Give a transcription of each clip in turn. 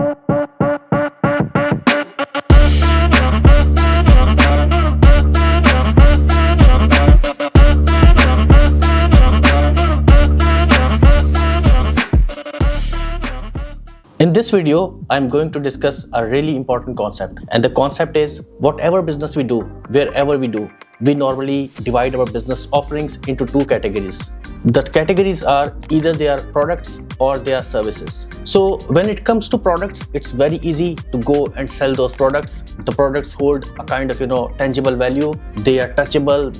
In this video, I'm going to discuss a really important concept, and the concept is whatever business we do, wherever we do, we normally divide our business offerings into two categories. The categories are either they are products or they are services. So when it comes to products, it's very easy to go and sell those products. The products hold a kind of tangible value. They are touchable.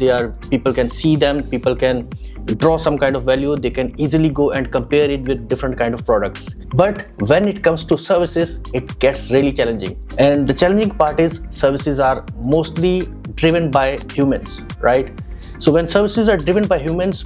People can see them. People can draw some kind of value. They can easily go and compare it with different kind of products. But when it comes to services, it gets really challenging. And the challenging part is services are mostly driven by humans, right? So when services are driven by humans,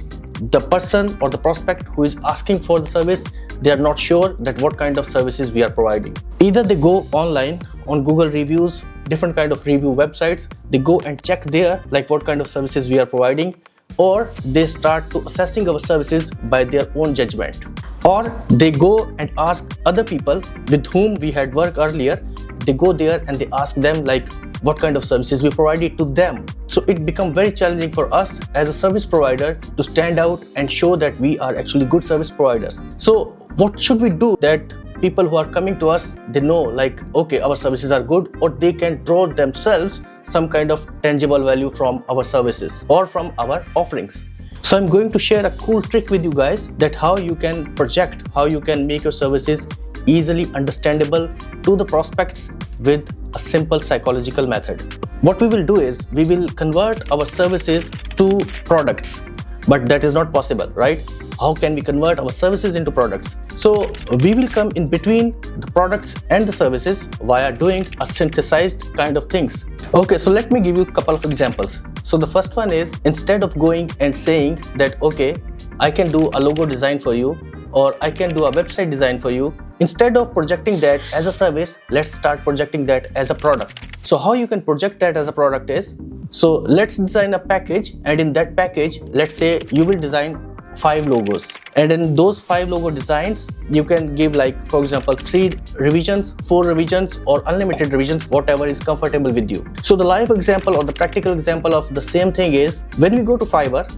the person or the prospect who is asking for the service, they are not sure that what kind of services we are providing. Either they go online on Google reviews, different kind of review websites, they go and check there like what kind of services we are providing, or they start to assessing our services by their own judgment, or they go and ask other people with whom we had worked earlier. They go there and they ask them like what kind of services we provided to them. So it becomes very challenging for us as a service provider to stand out and show that we are actually good service providers. So what should we do that people who are coming to us, they know like, okay, our services are good, or they can draw themselves some kind of tangible value from our services or from our offerings. So I'm going to share a cool trick with you guys that how you can project, how you can make your services easily understandable to the prospects with a simple psychological method. What we will do is we will convert our services to products, but that is not possible, right? How can we convert our services into products? So we will come in between the products and the services via doing a synthesized kind of things. Okay, so let me give you a couple of examples. So the first one is, instead of going and saying that, okay, I can do a logo design for you, or I can do a website design for you, instead of projecting that as a service, let's start projecting that as a product. So how you can project that as a product is, so let's design a package, and in that package, let's say you will design 5 logos, and in those 5 logo designs you can give, like, for example, 3 revisions, 4 revisions, or unlimited revisions, whatever is comfortable with you. So the live example or the practical example of the same thing is when we go to Fiverr.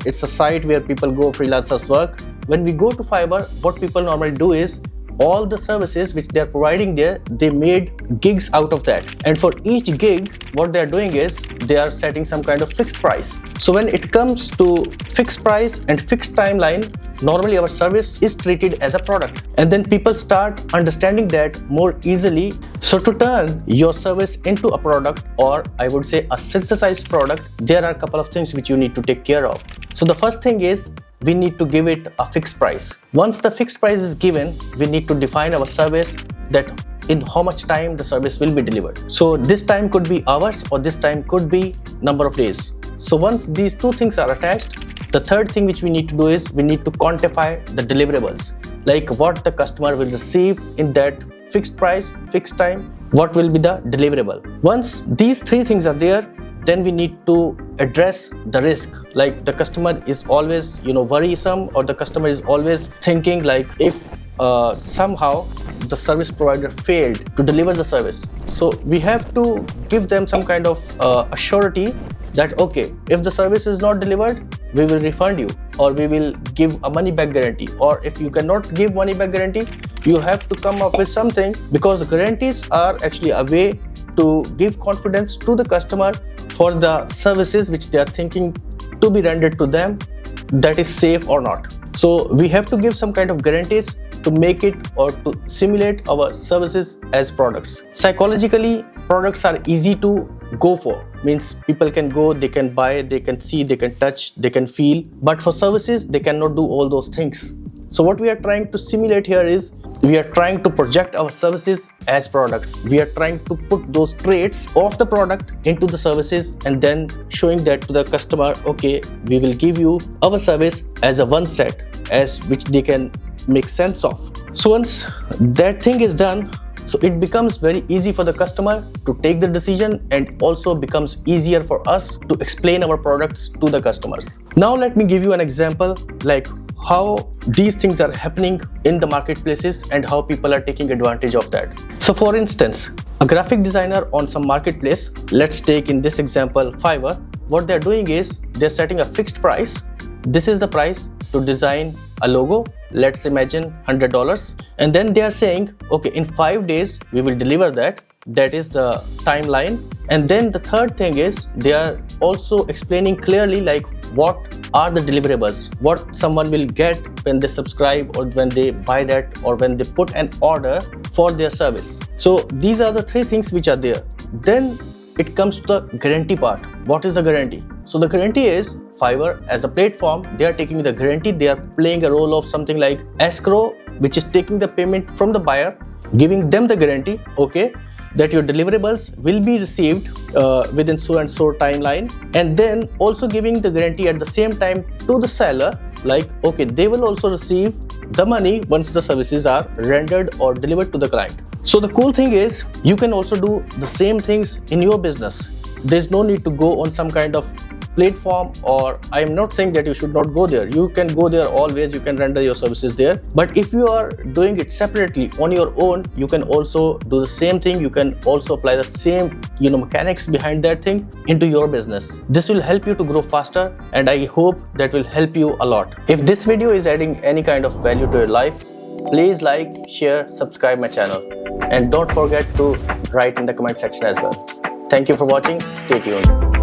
It's a site where people go, freelancers work. When we go to Fiverr, what people normally do is all the services which they are providing there, they made gigs out of that, and for each gig what they are doing is they are setting some kind of fixed price. So when it comes to fixed price and fixed timeline, normally our service is treated as a product, and then people start understanding that more easily. So to turn your service into a product, or I would say a synthesized product, there are a couple of things which you need to take care of. So the first thing is we need to give it a fixed price. Once the fixed price is given, we need to define our service, that in how much time the service will be delivered. So this time could be hours, or this time could be number of days. So once these two things are attached, the third thing which we need to do is we need to quantify the deliverables, like what the customer will receive in that fixed price, fixed time, what will be the deliverable. Once these 3 things are there, then we need to address the risk. Like the customer is always worrisome, or the customer is always thinking like, if somehow the service provider failed to deliver the service, so we have to give them some kind of assurity that, okay, if the service is not delivered, we will refund you, or we will give a money back guarantee. Or if you cannot give money back guarantee, you have to come up with something, because the guarantees are actually a way to give confidence to the customer for the services which they are thinking to be rendered to them, that is safe or not. So we have to give some kind of guarantees to make it or to simulate our services as products. Psychologically, products are easy to go for. Means people can go, they can buy, they can see, they can touch, they can feel. But for services, they cannot do all those things. So what we are trying to simulate here is we are trying to project our services as products. We are trying to put those traits of the product into the services, and then showing that to the customer, okay, we will give you our service as a one set, as which they can make sense of. So once that thing is done, so it becomes very easy for the customer to take the decision, and also becomes easier for us to explain our products to the customers. Now let me give you an example, like how these things are happening in the marketplaces and how people are taking advantage of that. So for instance, a graphic designer on some marketplace, let's take in this example Fiverr, what they're doing is they're setting a fixed price. This is the price to design a logo, let's imagine $100, and then they are saying, okay, in 5 days we will deliver that. That is the timeline. And then the third thing is they are also explaining clearly like what are the deliverables, what someone will get when they subscribe or when they buy that or when they put an order for their service. So these are the three things which are there. Then it comes to the guarantee part. What is the guarantee? So the guarantee is Fiverr as a platform, they are taking the guarantee, they are playing a role of something like escrow, which is taking the payment from the buyer, giving them the guarantee, okay, that your deliverables will be received within so and so timeline, and then also giving the guarantee at the same time to the seller, like, okay, they will also receive the money once the services are rendered or delivered to the client. So the cool thing is you can also do the same things in your business. There's no need to go on some kind of platform, or I'm not saying that you should not go there. You can go there always, you can render your services there. But if you are doing it separately on your own, you can also do the same thing. You can also apply the same mechanics behind that thing into your business. This will help you to grow faster, and I hope that will help you a lot. If this video is adding any kind of value to your life, please like, share, subscribe my channel, and don't forget to write in the comment section as well. Thank you for watching. Stay tuned.